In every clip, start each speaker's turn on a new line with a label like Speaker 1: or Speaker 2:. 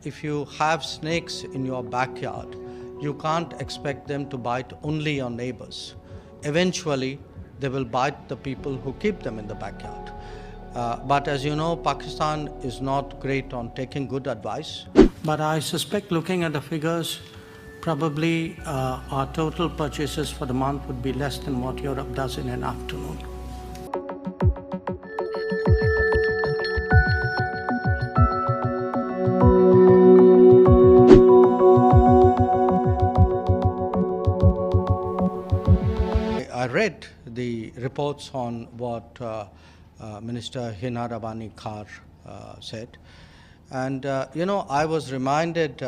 Speaker 1: if you have snakes in your backyard, you can't expect them to bite only your neighbors. Eventually, they will bite the people who keep them in the backyard. But as you know, Pakistan is not great on taking good advice. But I suspect, looking at the figures, probably our total purchases for the month would be less than what Europe does in an afternoon. I read the reports on what Minister Hina Rabani Khar said. And, I was reminded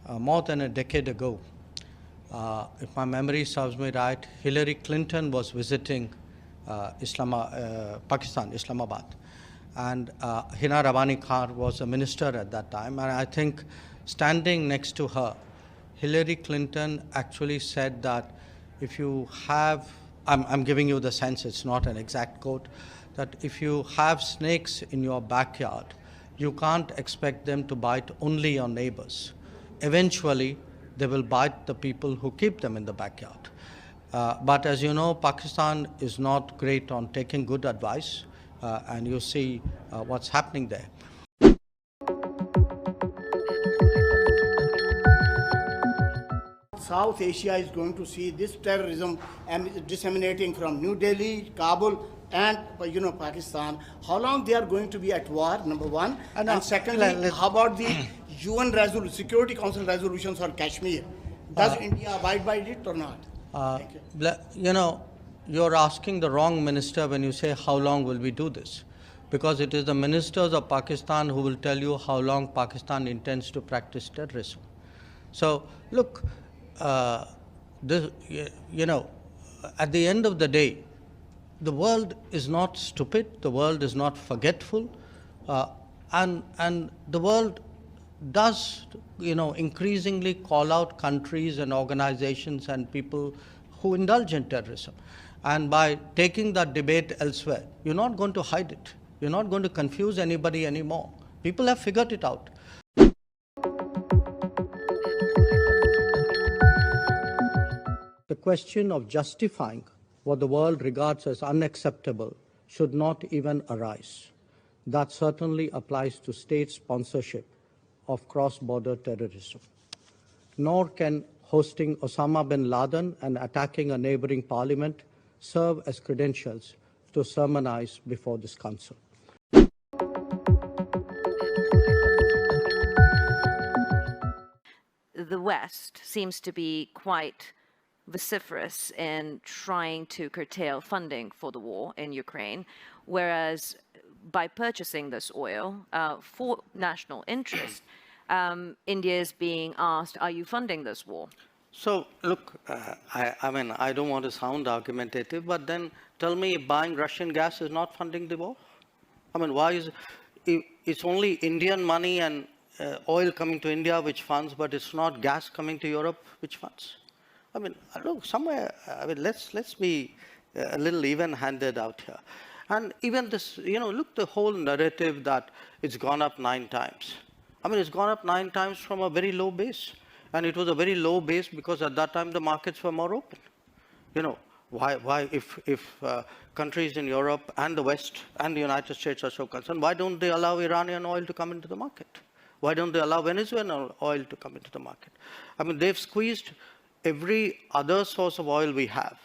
Speaker 1: more than a decade ago, if my memory serves me right, Hillary Clinton was visiting Pakistan, Islamabad. And Hina Rabani Khar was a minister at that time. And I think standing next to her, Hillary Clinton actually said that if you have, I'm giving you the sense, it's not an exact quote, that if you have snakes in your backyard, you can't expect them to bite only your neighbors. Eventually, they will bite the people who keep them in the backyard. But as you know, Pakistan is not great on taking good advice, and you see what's happening there.
Speaker 2: South Asia is going to see this terrorism disseminating from New Delhi, Kabul, and Pakistan. How long they are going to be at war? Number one, and secondly, how about the UN Security Council resolutions on Kashmir? Does India abide by it or not?
Speaker 1: You're asking the wrong minister when you say how long will we do this, because it is the ministers of Pakistan who will tell you how long Pakistan intends to practice terrorism. So look. At the end of the day, the world is not stupid, the world is not forgetful, and the world does, increasingly call out countries and organizations and people who indulge in terrorism. And by taking that debate elsewhere, you're not going to hide it. You're not going to confuse anybody anymore. People have figured it out. The question of justifying what the world regards as unacceptable should not even arise. That certainly applies to state sponsorship of cross-border terrorism. Nor can hosting Osama bin Laden and attacking a neighboring parliament serve as credentials to sermonize before this council.
Speaker 3: The West seems to be quite vociferous in trying to curtail funding for the war in Ukraine, whereas by purchasing this oil for national interest, India is being asked, are you funding this war?
Speaker 1: So, look, I don't want to sound argumentative, but then tell me buying Russian gas is not funding the war? Why is it's only Indian money and oil coming to India which funds, but it's not gas coming to Europe which funds? Look, somewhere, let's be a little even-handed out here. And even this, look, the whole narrative that it's gone up 9 times. It's gone up 9 times from a very low base. And it was a very low base because at that time the markets were more open. Why if countries in Europe and the West and the United States are so concerned, why don't they allow Iranian oil to come into the market? Why don't they allow Venezuelan oil to come into the market? They've squeezed every other source of oil we have.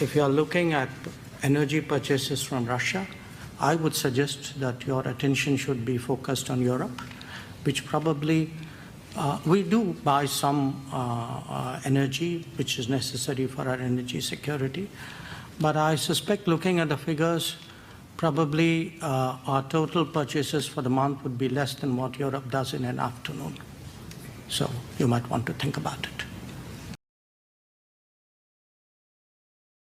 Speaker 1: If you are looking at energy purchases from Russia, I would suggest that your attention should be focused on Europe, which probably we do buy some energy which is necessary for our energy security. But I suspect, looking at the figures, probably our total purchases for the month would be less than what Europe does in an afternoon. So you might want to think about it.